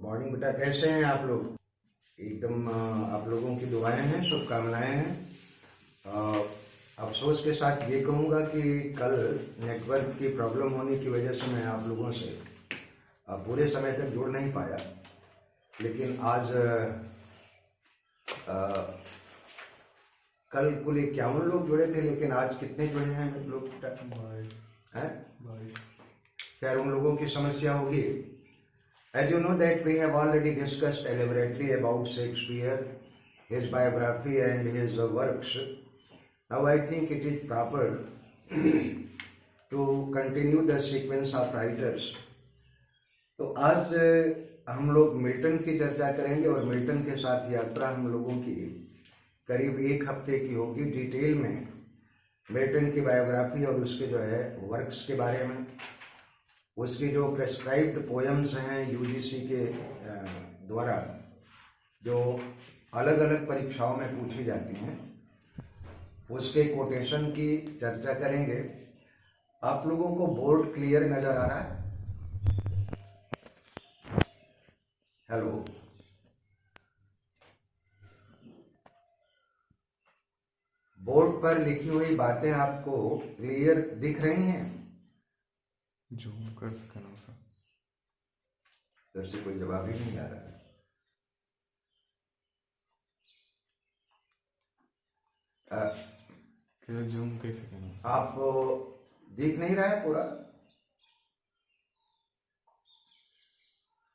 Morning बेटा, कैसे हैं आप लोग? एकदम आप लोगों की दुआएं हैं, शुभकामनाएं हैं। अफसोस के साथ ये कहूँगा कि कल नेटवर्क की प्रॉब्लम होने की वजह से मैं आप लोगों से पूरे समय तक जुड़ नहीं पाया। लेकिन आज कल कुल 51 लोग जुड़े थे, लेकिन आज कितने जुड़े हैं लोग? हैं? खैर, उन लोगों की समस्या होगी। As you know that we have already discussed elaborately about Shakespeare, his biography and his works. Now I think it is proper to continue the sequence of writers. तो आज हम लोग मिल्टन की चर्चा करेंगे और मिल्टन के साथ यात्रा हम लोगों की करीब 1 हफ्ते की होगी। डिटेल में मिल्टन की बायोग्राफी और उसके जो है वर्क्स के बारे में, उसकी जो प्रेस्क्राइब्ड पोएम्स हैं यूजीसी के द्वारा जो अलग अलग परीक्षाओं में पूछी जाती हैं, उसके कोटेशन की चर्चा करेंगे। आप लोगों को बोर्ड क्लियर नजर आ रहा है? हेलो, बोर्ड पर लिखी हुई बातें आपको क्लियर दिख रही हैं? जूम कर सकना सर। इधर से कोई जवाब ही नहीं आ रहा है। क्या जूम कैसे करना? आप दिख नहीं रहा है पूरा?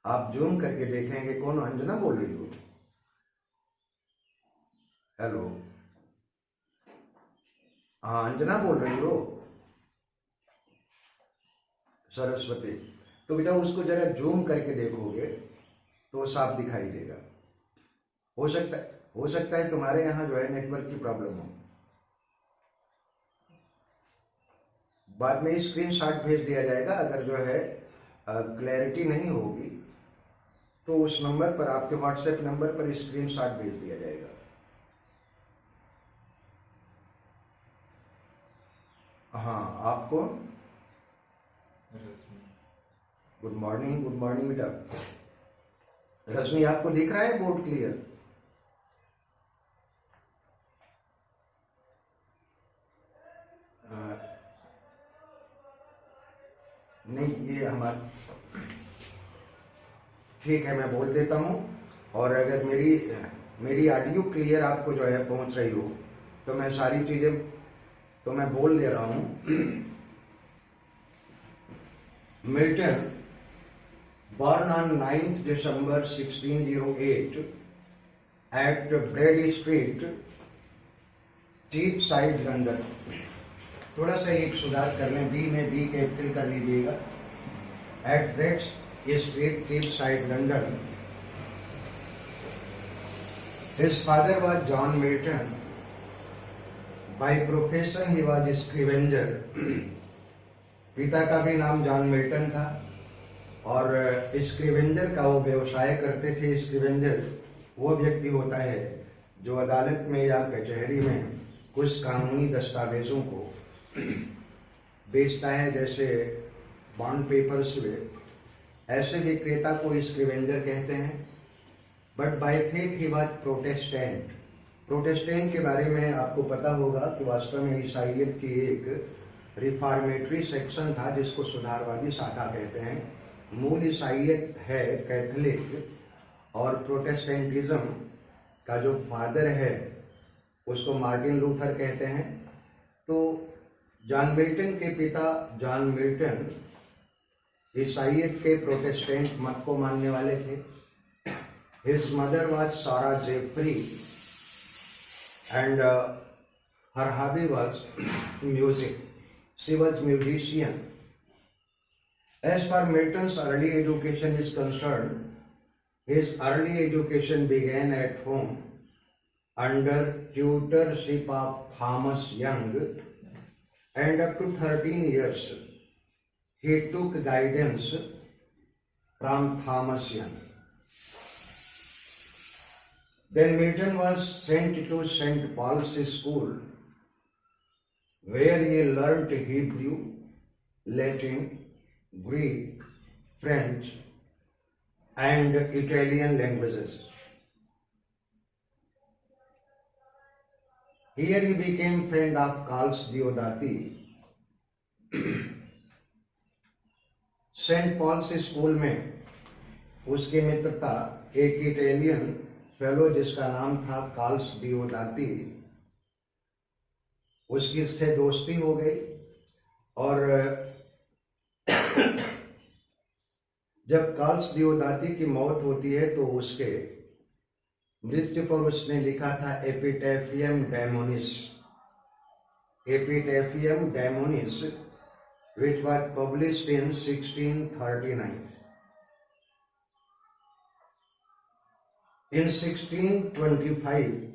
आप जूम करके देखेंगे। कौन? अंजना बोल रही हो? हेलो, हाँ, अंजना बोल रही हो? सरस्वती, तो बेटा उसको जरा जूम करके देखोगे तो साफ दिखाई देगा। हो सकता है तुम्हारे यहाँ जो है नेटवर्क की प्रॉब्लम हो। बाद में स्क्रीनशॉट भेज दिया जाएगा। अगर जो है क्लैरिटी नहीं होगी तो उस नंबर पर, आपके व्हाट्सएप नंबर पर स्क्रीनशॉट भेज दिया जाएगा। हाँ, आपको गुड मॉर्निंग बेटा। रश्मि, आपको दिख रहा है बोर्ड क्लियर? नहीं, ये हमारा ठीक है, मैं बोल देता हूँ। और अगर मेरी ऑडियो क्लियर आपको जो है पहुंच रही हो तो मैं सारी चीजें तो मैं बोल दे रहा हूँ। Milton born on 9th December 1608 at Bread Street, Cheapside, London। थोड़ा सा एक सुधार कर लें, बी में बी कैपिटल कर लीजिएगा। At Bread Street, Cheapside, London। His father was John Milton. By profession he was a scavenger। पिता का भी नाम जॉन मिल्टन था और स्क्रीवेंजर का वो व्यवसाय करते थे। स्क्रीवेंजर वो व्यक्ति होता है जो अदालत में या कचहरी में कुछ कानूनी दस्तावेजों को बेचता है, जैसे बॉन्ड पेपर्स हुए। ऐसे विक्रेता को स्क्रीवेंजर कहते हैं। But by faith he was Protestant. Protestant के बारे में आपको पता होगा कि वास्तव में ईसाइयत की एक रिफॉर्मेटरी सेक्शन था जिसको सुधारवादी शाखा कहते हैं। मूल ईसाइयत है कैथोलिक, और प्रोटेस्टेंटिज्म का जो फादर है उसको मार्टिन लूथर कहते हैं। तो जॉन मिल्टन के पिता जॉन मिल्टन ईसाइयत के प्रोटेस्टेंट मत को मानने वाले थे। His mother was Sara Jeffrey and her hobby was music. She was musician. As far Milton's early education is concerned, his early education began at home under tutorship of Thomas Young, and up to 13 years he took guidance from Thomas Young. Then Milton was sent to St. Paul's School, where he learnt Hebrew, Latin, Greek, French, and Italian languages. Here he became friend of Carlo Diodati. Saint Paul's school में उसकी मित्रता एक Italian fellow जिसका नाम था Carl's डियोदाती, उसकी से दोस्ती हो गई। और जब कार्ल्स डियोदाती की मौत होती है तो उसके मृत्यु पर उसने लिखा था एपिटैफियम डेमोनिस, एपिटैफियम डेमोनिस, which was published in 1639. In 1625,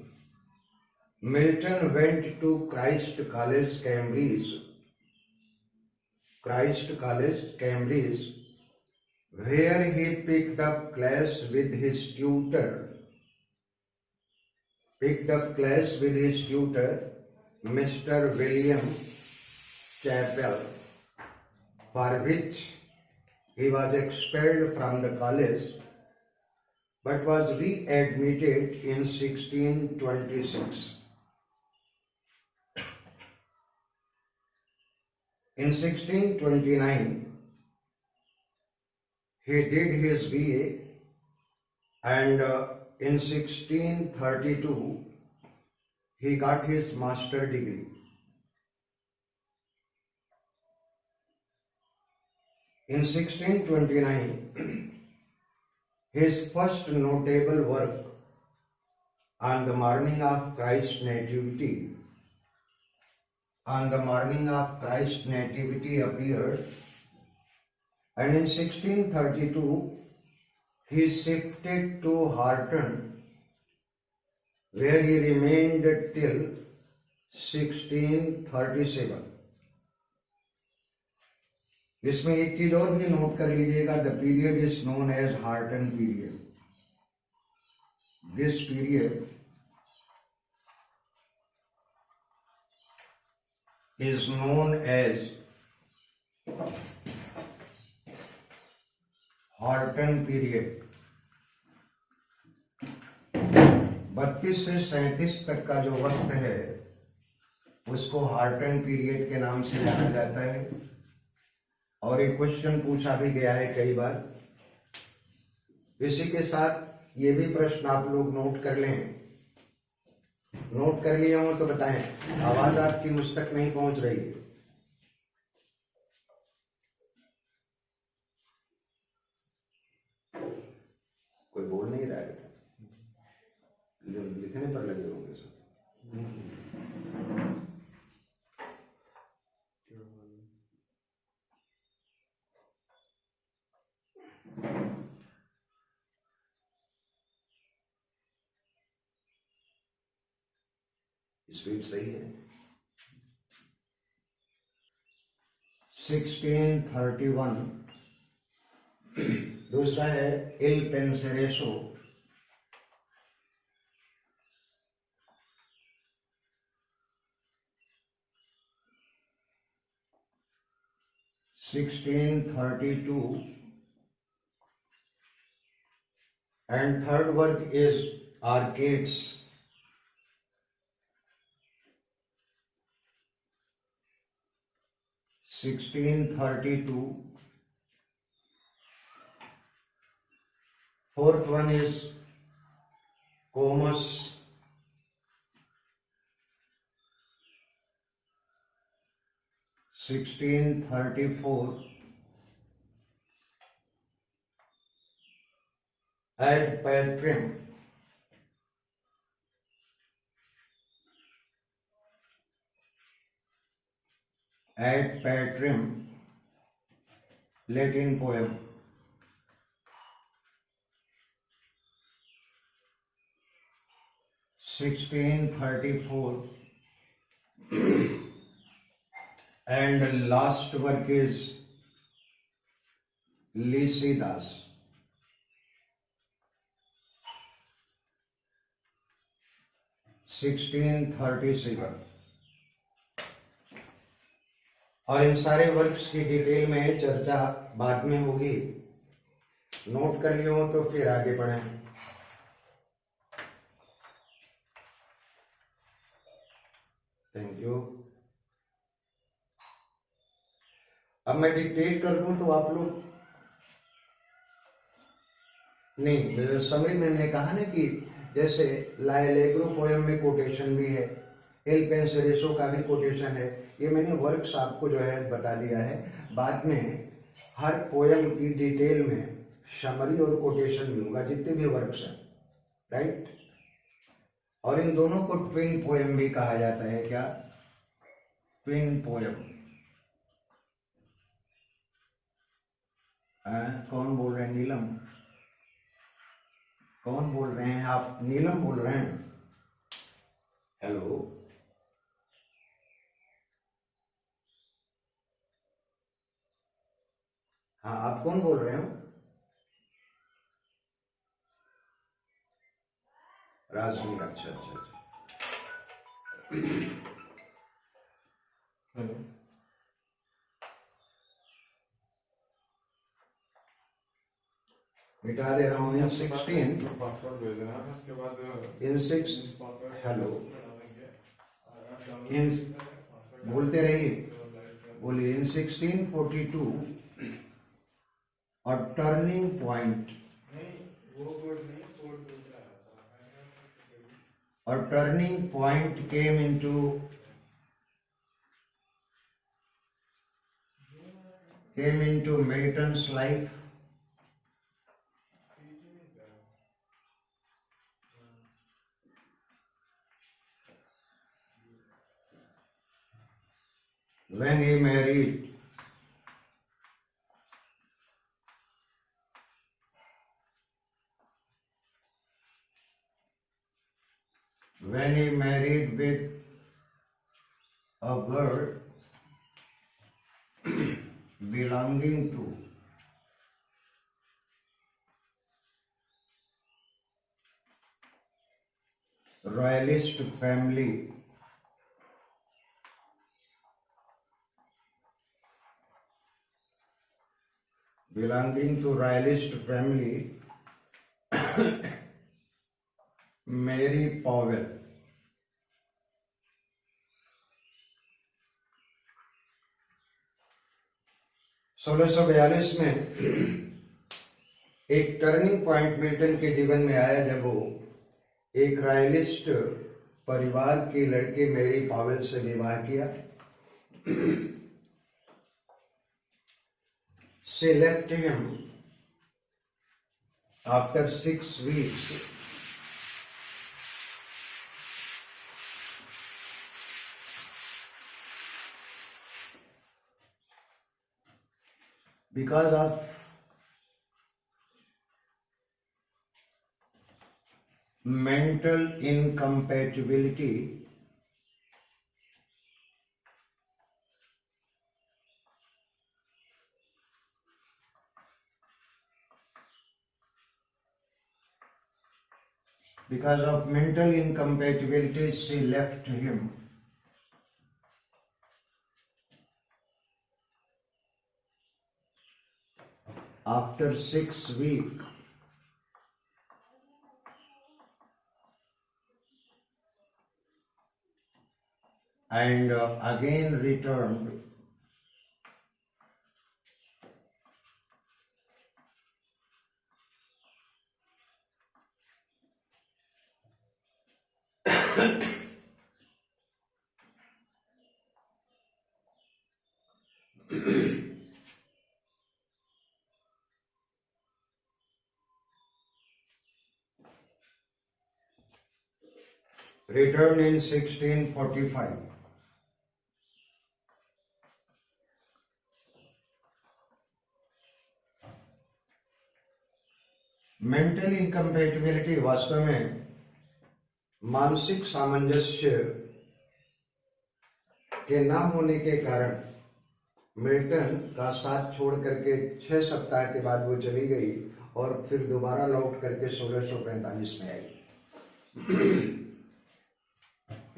Milton went to Christ College, Cambridge, where he picked up class with his tutor, Mr. William Chappell, for which he was expelled from the college but was readmitted in 1626. In 1629, he did his BA, and in 1632, he got his master degree. In 1629, his first notable work on the morning of Christ's Nativity, appeared, and in 1632 he shifted to Harton, where he remained till 1637. इसमें एक चीज और भी note कर लीजिएगा, the period is known as Horton period. This period is known as Horton period. 32 से 37 तक का जो वक्त है उसको हार्टन पीरियड के नाम से जाना जाता है. और एक क्वेश्चन पूछा भी गया है कई बार. इसी के साथ ये भी प्रश्न आप लोग नोट कर लें. नोट कर लिए हो तो बताएं, आवाज आपकी मुझ तक नहीं पहुंच रही है. कोई बोल नहीं रहा है, लिखने पर लगे होंगे सब. स्पीड सही है. 1631. दूसरा है इल पेंसेरेसो. and third work is Arcades. 1632. Fourth one is Comus. 1634. Ad Patrem. Ad Patrem, Latin poem. 1634. And last work is Lycidas. 1637. और इन सारे वर्क्स की डिटेल में चर्चा बाद में होगी. नोट कर लियो तो फिर आगे बढ़ें। Thank you. अब मैं डिक्टेट कर दूं तो आप लोग नहीं, समरी मैम ने कहा ना कि जैसे लाएलेग्रो पोएम में कोटेशन भी है, एल पेंसरेसो का भी कोटेशन है। ये मैंने वर्क्स आपको जो है बता दिया है। बाद में हर पोएम की डिटेल में समरी और कोटेशन भी होगा, जितने भी वर्क्स हैं, राइट। और इन दोनों को ट्विन पोएम भी कहा जाता है। क्या? Twin poem. कौन बोल रहे हैं? नीलम? कौन बोल रहे हैं आप? नीलम बोल रहे हैं? हेलो, हाँ, आप कौन बोल रहे हो? राजवी। अच्छा अच्छा अच्छा। हेलो। मिटा दे रहा हूँ। इन 16 पासवर्ड भेज देना है, उसके बाद इन 6 हेलो, इन बोलते रहिए, बोलिए। इन 1642 और टर्निंग पॉइंट, और turning point came into Milton's life. When he married with a girl belonging to royalist family, Mary Powell। 1642 में एक टर्निंग पॉइंट मिल्टन के जीवन में आया जब वो एक रॉयलिस्ट परिवार के लड़के मैरी पावेल से विवाह किया। She left him after 6 weeks because of mental incompatibility she left him after 6 weeks and again returned returned in 1645। Mental incompatibility वास्तव में मानसिक सामंजस्य के ना होने के कारण मिल्टन का साथ छोड़ करके 6 सप्ताह के बाद वो चली गई और फिर दोबारा लौट करके 1645 में आई।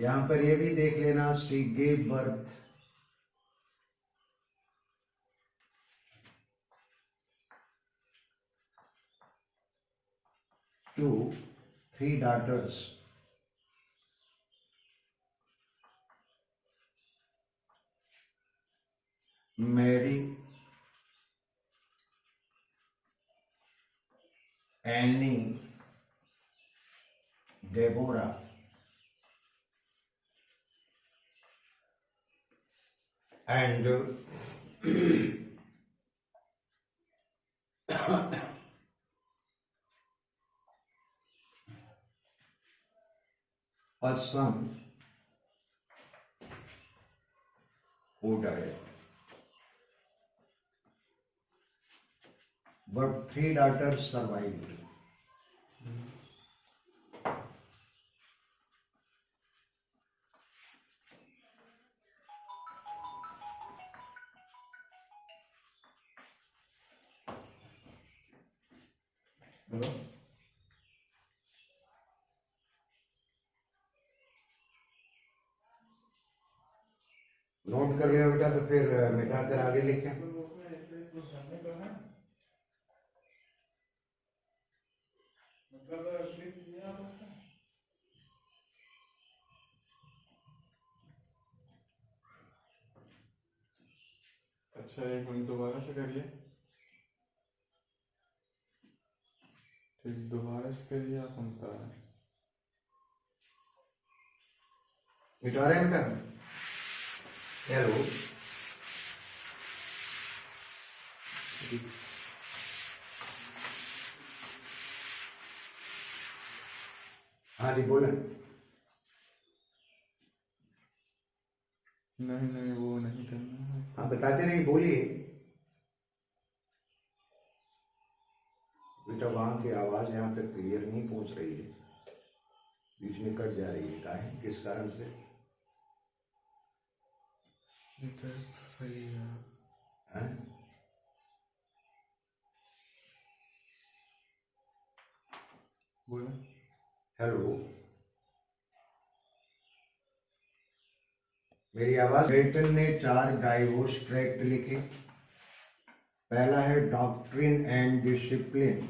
यहां पर ये भी देख लेना, she gave birth to 3 daughters. Mary, Annie, Deborah, and a son who died. But 3 daughters survived. बोलो। नोट कर लिया बेटा, तो फिर मिटा कर आगे लिखें। अच्छा, एक मिनट दोबारा से करिए। ठीक, दोबारा से करिए, आप हम बता रहे हैं। मिटा रहे हैं बेटा? हेलो, हाँ जी बोलें। नहीं, वो नहीं करना है। हाँ बताते रहिए, बोलिए बेटा। वहां की आवाज यहाँ तक क्लियर नहीं पहुंच रही है, बीच में कट जा रही है। काहे, किस कारण से? इधर तो सही है। हैं? बोलो। हेलो, मेरी आवाज। ब्रेटन ने 4 डाइवोर्स ट्रैक्ट लिखे। पहला है doctrine and discipline,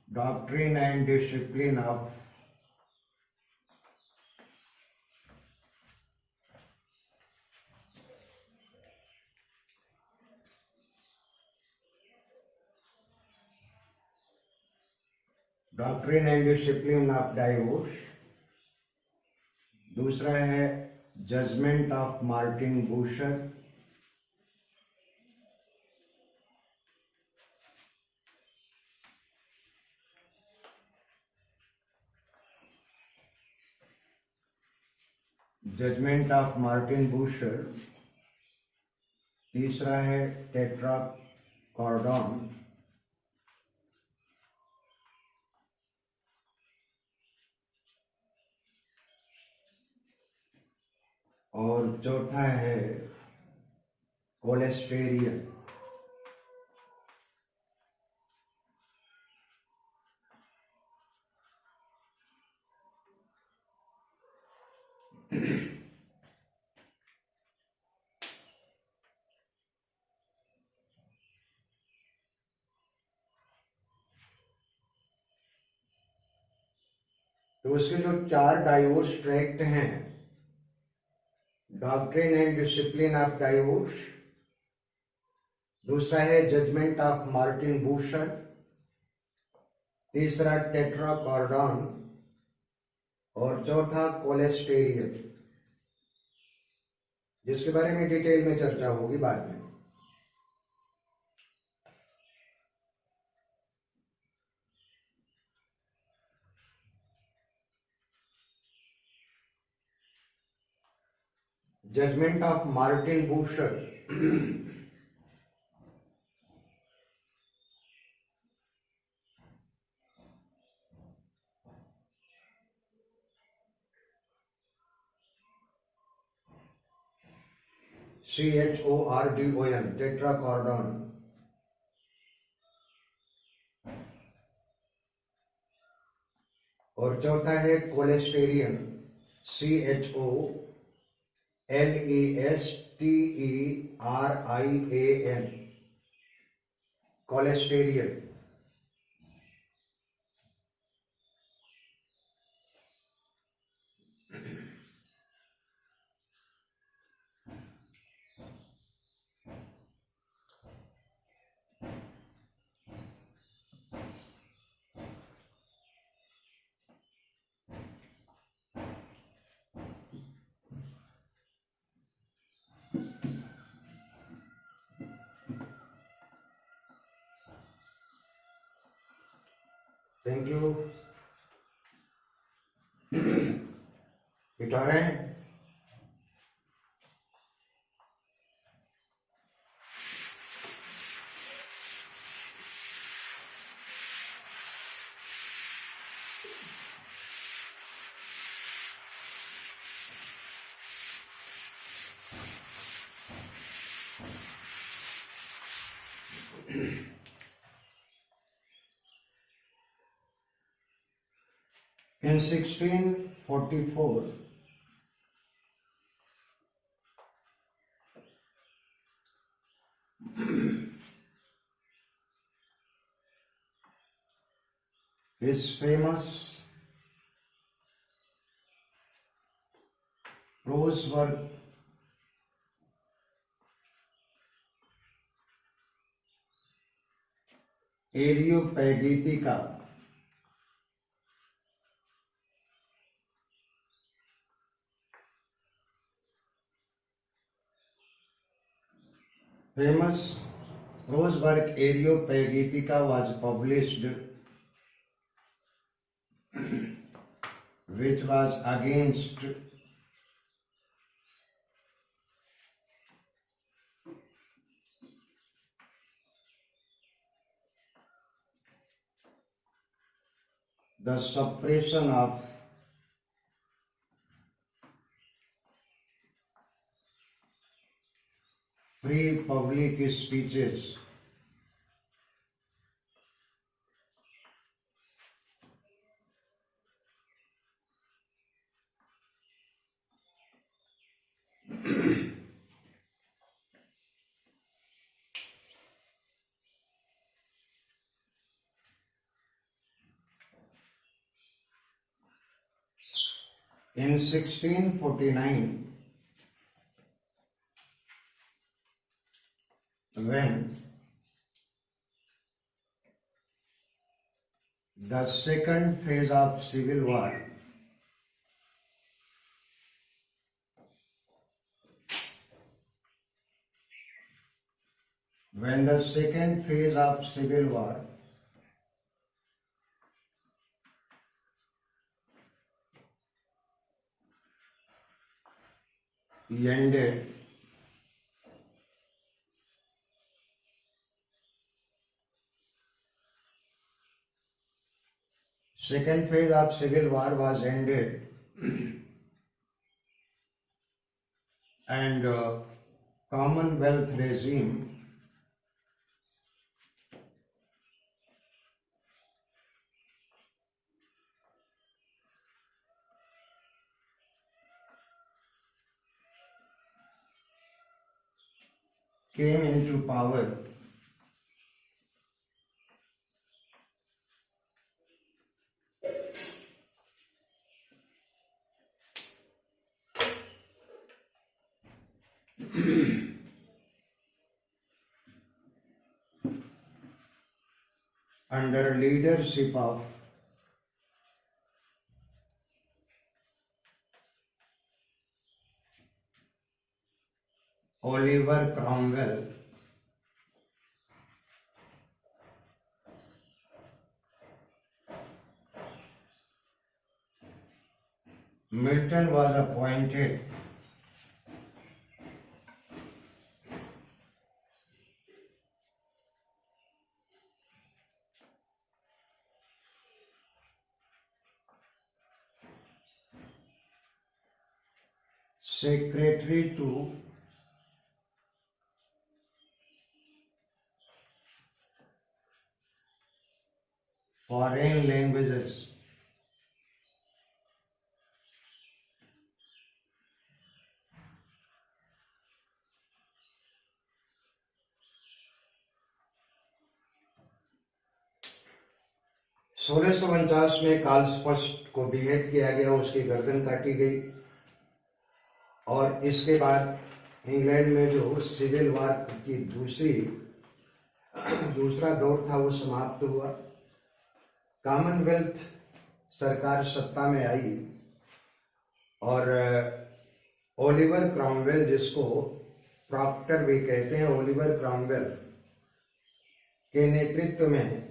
doctrine and discipline of doctrine and discipline of divorce. दूसरा है judgment of Martin Bucer. Judgment of Martin Bucer. तीसरा है टेट्राकॉर्डन। और चौथा है कोलेस्टेरियन। तो उसके जो 4 डाइवोर्स ट्रैक्ट हैं, doctrine and discipline of divorce, दूसरा है जजमेंट ऑफ मार्टिन बूशर, तीसरा टेट्राकॉर्डन और चौथा कोलेस्टेरियन, जिसके बारे में डिटेल में चर्चा होगी बाद में। Judgment of Martin Bucer. CHORDON, Tetrachordon. और चौथा है कोलेस्टेरियन, CHOLESTERIN। Cholesterian. Thank you. बिठा रहे हैं। In 1644, his famous prose work Areopagitica famous prose work Areopagitica was published, which was against the suppression of free public speeches. In 1649, when the second phase of civil war ended, second phase of civil war was ended, and Commonwealth regime came into power. Under leadership of Oliver Cromwell. Milton was appointed secretary to foreign languages. 1649 में Karl स्पष्ट को behead किया गया, उसकी गर्दन काटी गई और इसके बाद इंग्लैंड में जो सिविल वार की दूसरा दौर था वो समाप्त हुआ। कॉमनवेल्थ सरकार सत्ता में आई और ओलिवर क्रॉमवेल, जिसको प्रॉक्टर भी कहते हैं, ओलिवर क्रॉमवेल के नेतृत्व में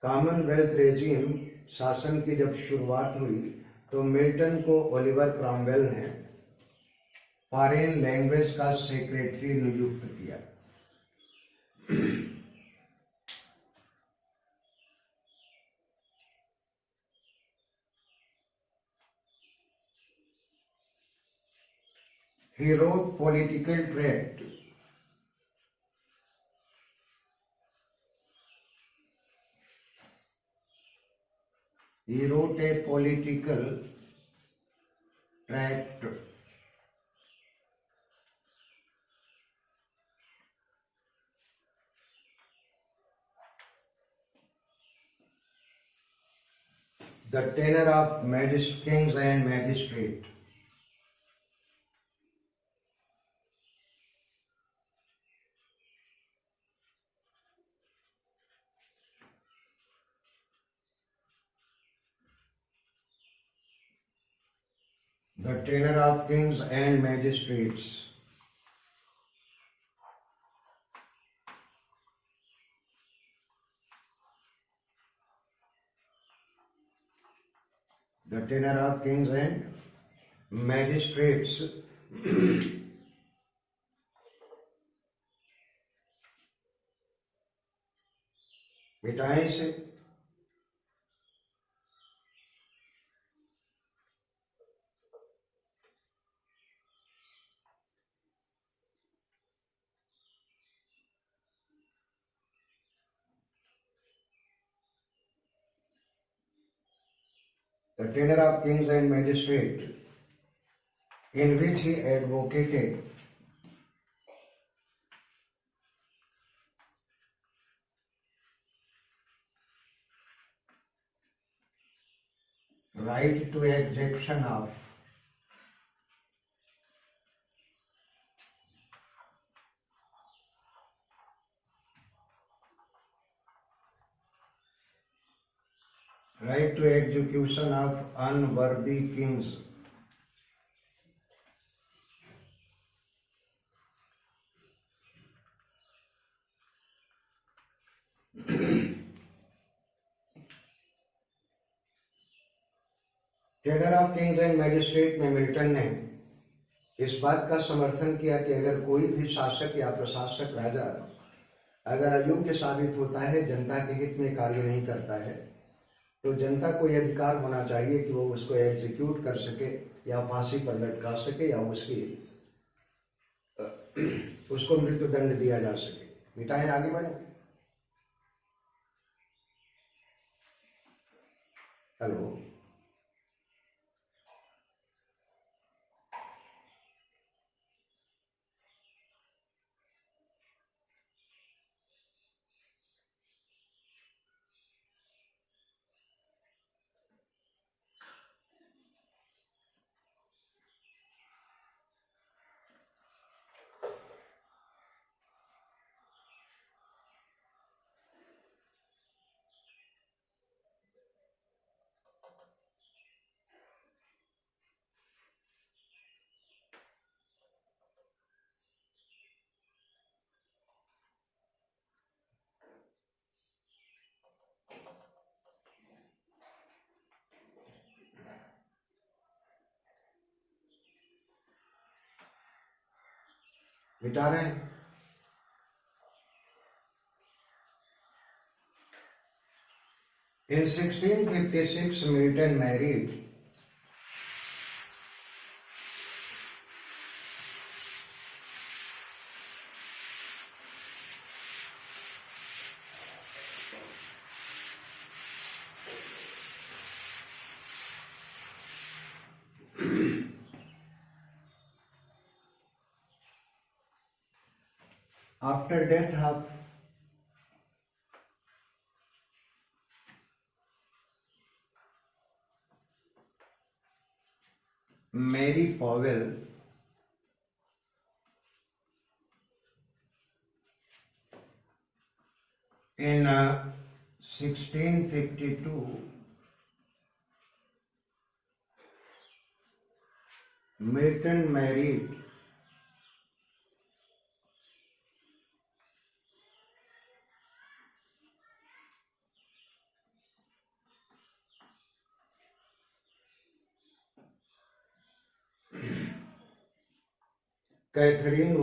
कॉमनवेल्थ रेजिम शासन की जब शुरुआत हुई तो मिल्टन को ओलिवर क्रॉमवेल ने फॉरेन लैंग्वेज का सेक्रेटरी नियुक्त किया। He wrote political tract. He wrote a political tract The Tenor of Kings and Magistrate. The Tenor of Kings and Magistrates. The Tenor of Kings and Magistrates. मिटाएं इसे। The Tenor of Kings and Magistrates, in which he advocated right to exaction of right to execution of unworthy kings. Tenure of kings and magistrate में Milton ने इस बात का समर्थन किया कि अगर कोई भी शासक या प्रशासक राजा अगर अयोग्य साबित होता है, जनता के हित में कार्य नहीं करता है, तो जनता को यह अधिकार होना चाहिए कि वो उसको एग्जीक्यूट कर सके या फांसी पर लटका सके या उसको मृत्युदंड दिया जा सके। मिटाएं, आगे बढ़े। हेलो, मिटा रहे हैं। In 1656, Milton married after death of Mary Powell in 1652 Milton married Catherine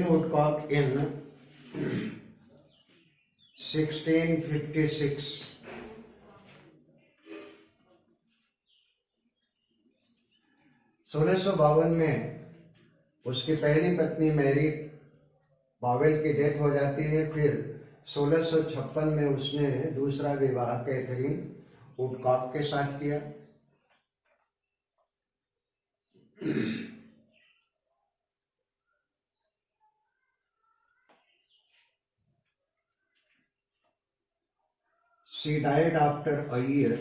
Woodcock in 1656. सोलह सौ बावन में उसकी पहली पत्नी मैरी पावेल की डेथ हो जाती है। फिर 1656 में उसने दूसरा विवाह कैथरीन वुडकॉक के साथ किया। She died after a year.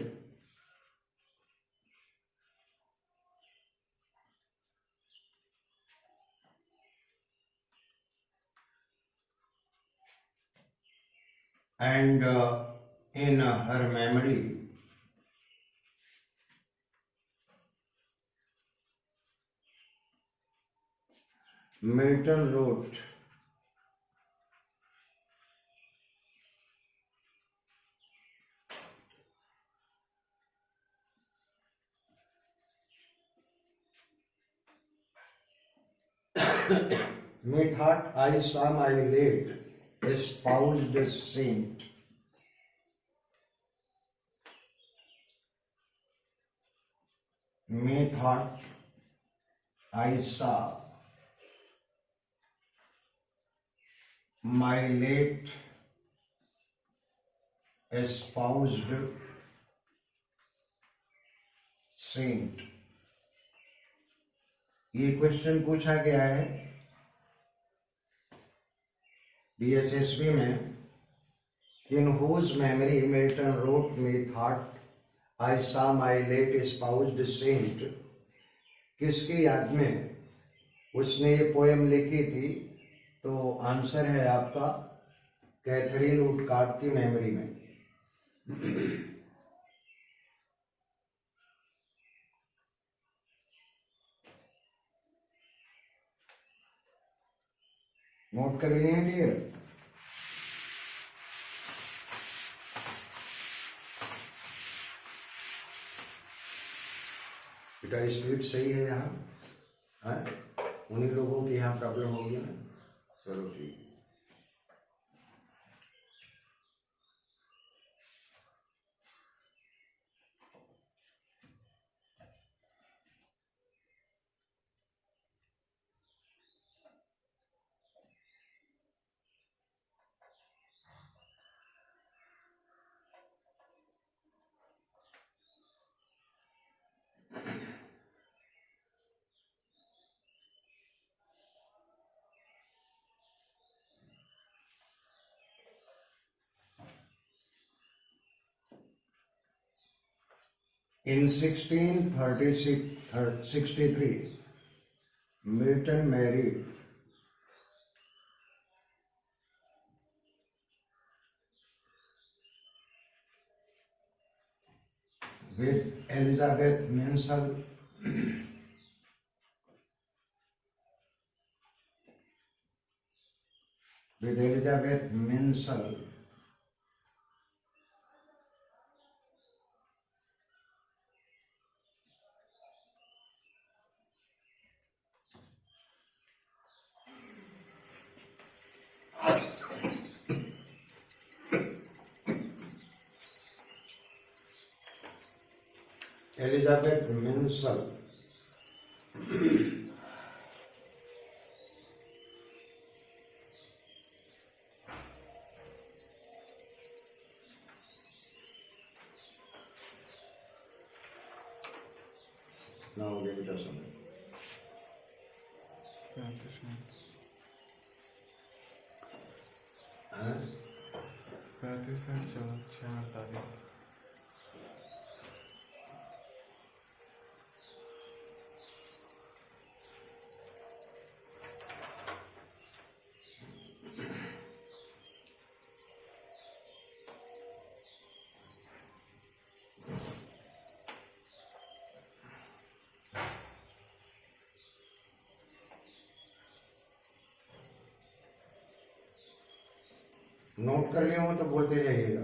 And in her memory, Milton wrote, "Methought I saw my late espoused saint, methought I saw my late espoused saint." ये क्वेश्चन पूछा गया है DSSB में। In whose memory Milton wrote "Methought I saw my late espoused saint"? किसकी याद में उसने ये पोएम लिखी थी? तो आंसर है आपका कैथरीन वुडकॉक की मेमोरी में। नोट कर लिए हैं डियर? बेटा स्पीड सही है यहाँ? उन्हीं लोगों की यहाँ प्रॉब्लम होगी ना। चलो ठीक। In 1663, Milton married with Elizabeth Mansell कितना हो गया बेटा समय? 35 मिनट। हाँ? 35 मिनट चलो, 6:48। नोट कर लिया हो तो बोलते जाइएगा।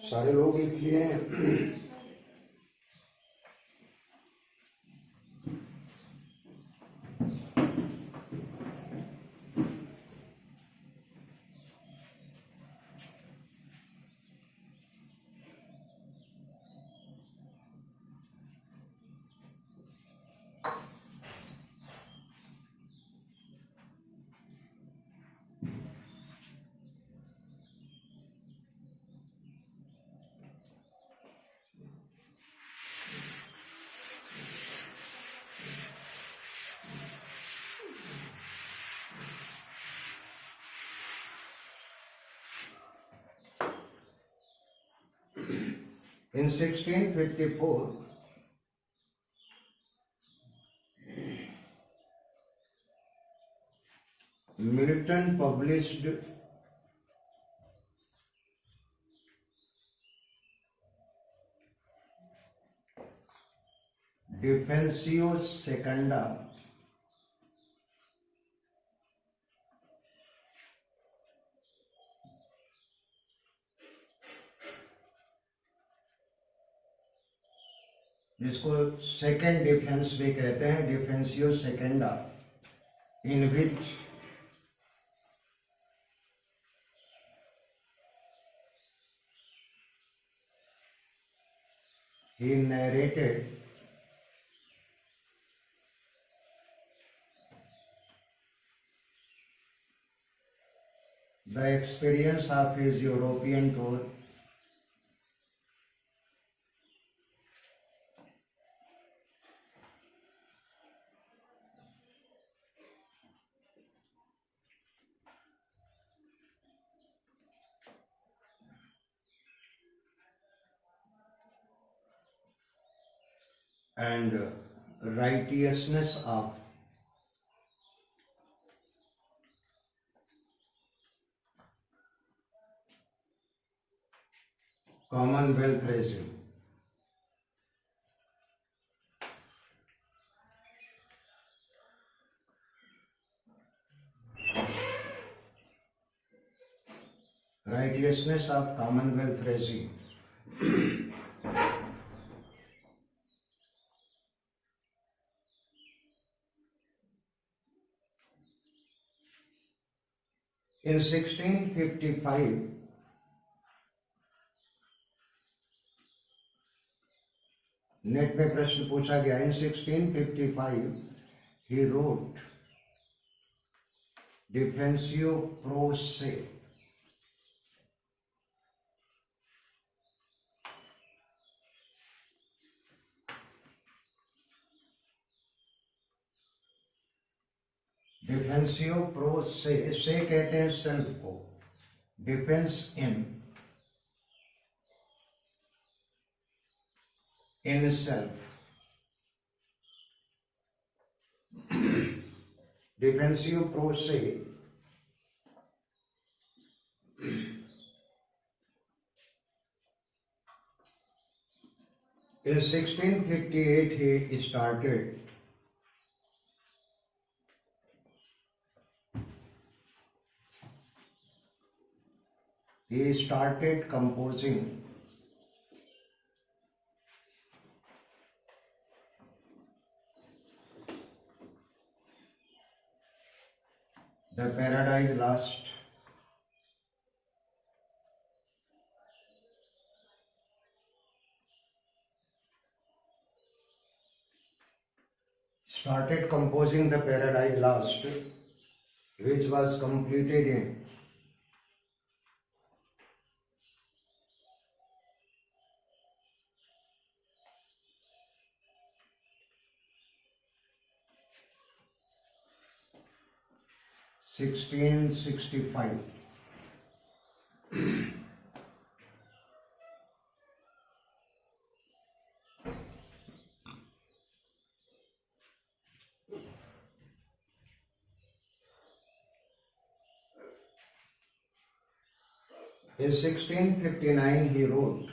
सारे लोग लिख लिए हैं। In 1654, Milton published Defensio Secunda, जिसको सेकेंड डिफेंस भी कहते हैं, डिफेंसियो सेकेंडा, इन विच he narrated the experience of his European tour and righteousness of Commonwealth regime. Righteousness of Commonwealth regime. In 1655, net में प्रश्न पूछा गया। In 1655, he wrote Defensio pro se. Defensio pro se कहते हैं सेल्फ को, defence in self, Defensio pro se in 1658 he started composing the Paradise Lost started composing the Paradise Lost, which was completed in 1665. In 1659 he wrote,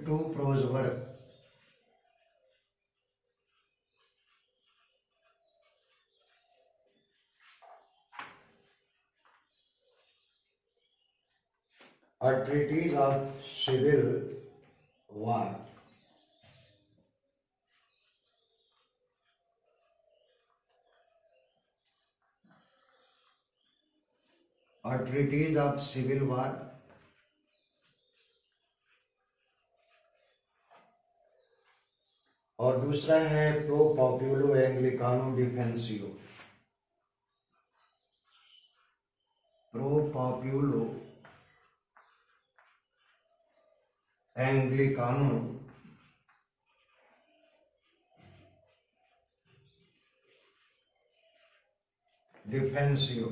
two prose works. A treatise of civil war. A treatise of civil war. और दूसरा है pro पॉपुलो एंग्लिकानो डिफेंसियो. Pro पॉपुलो एंग्लिकानो डिफेंसियो.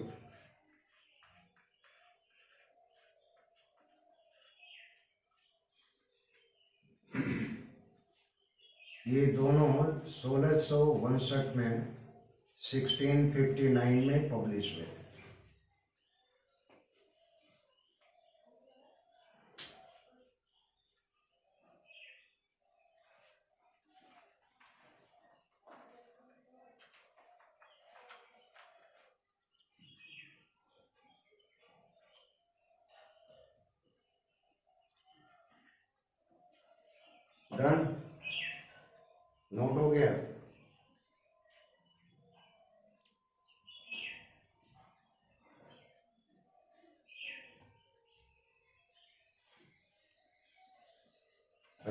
ये दोनों 1659 में 1659 में publish हुए थे. Done. Note हो गया.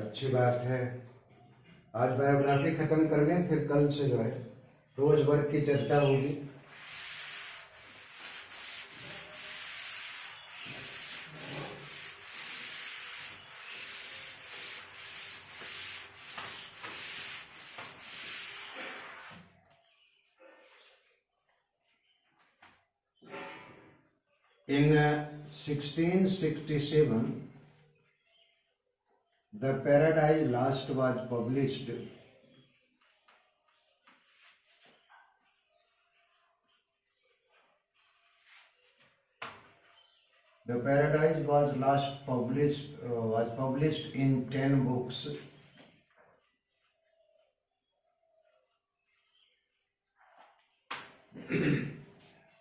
अच्छी बात है. आज बायोग्राफी खत्म कर लें, फिर कल से जो है रोज वर्क की चर्चा होगी. In 1667, the Paradise Lost was published. The Paradise was published in 10 books.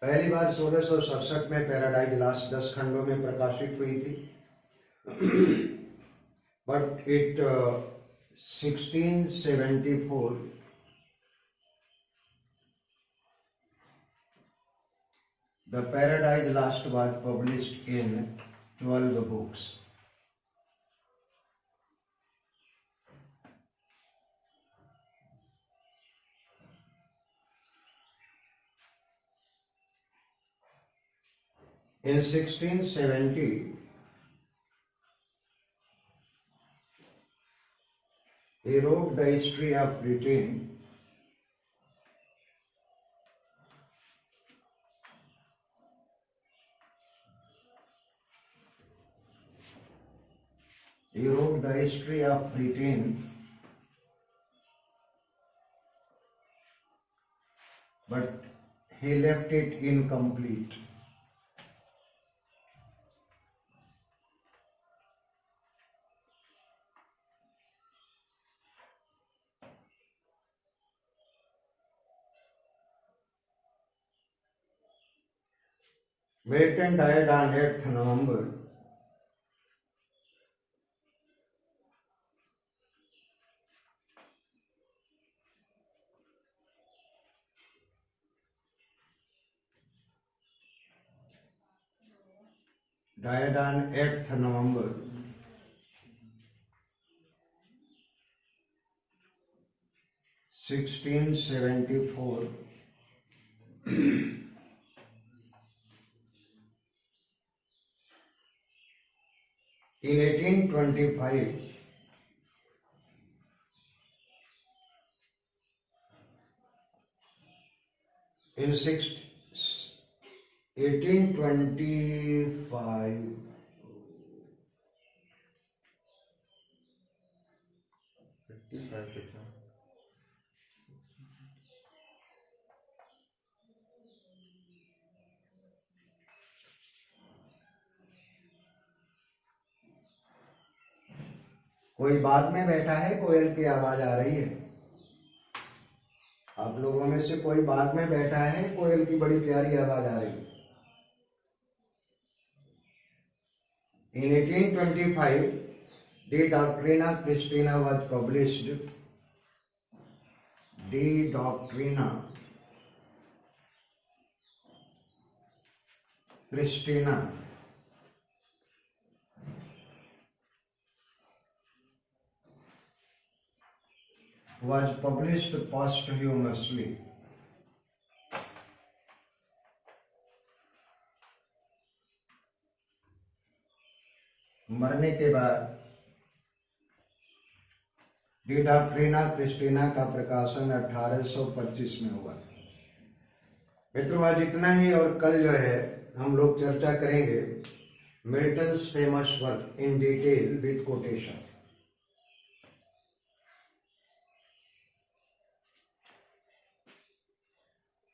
पहली बार 1667 में पैराडाइज लास्ट 10 खंडों में प्रकाशित हुई थी. But it 1674 the Paradise Lost was published in 12 books. In 1670, he wrote the history of Britain. He wrote the history of Britain, but he left it incomplete. Milton died on 8th November. died on 8th November 1674 in 1825 in 1825 55 कितना? कोई बाग में बैठा है, कोयल की आवाज आ रही है। आप लोगों में से कोई बाग में बैठा है, कोयल की बड़ी प्यारी आवाज आ रही है। In 1825, De Doctrina Christina was published. De Doctrina Christina was published posthumously. मरने के बाद डी डॉक्ट्रिना क्रिस्टीना का प्रकाशन 1825 में हुआ। मित्रों, आज इतना ही, और कल जो है हम लोग चर्चा करेंगे Milton's famous work in detail with quotation.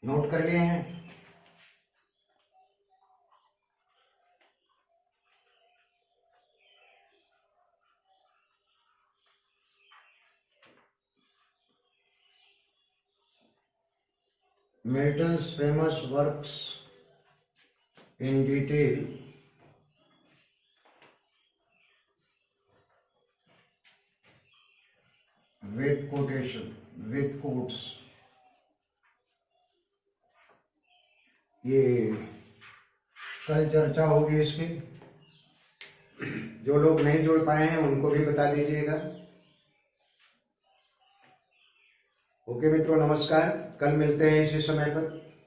Note कर लिए हैं? Milton's famous works in detail with quotation, with quotes। ये कल चर्चा होगी इसकी। जो लोग नहीं जुड़ पाए हैं उनको भी बता दीजिएगा। ओके मित्रों, नमस्कार। कल मिलते हैं इसी समय पर।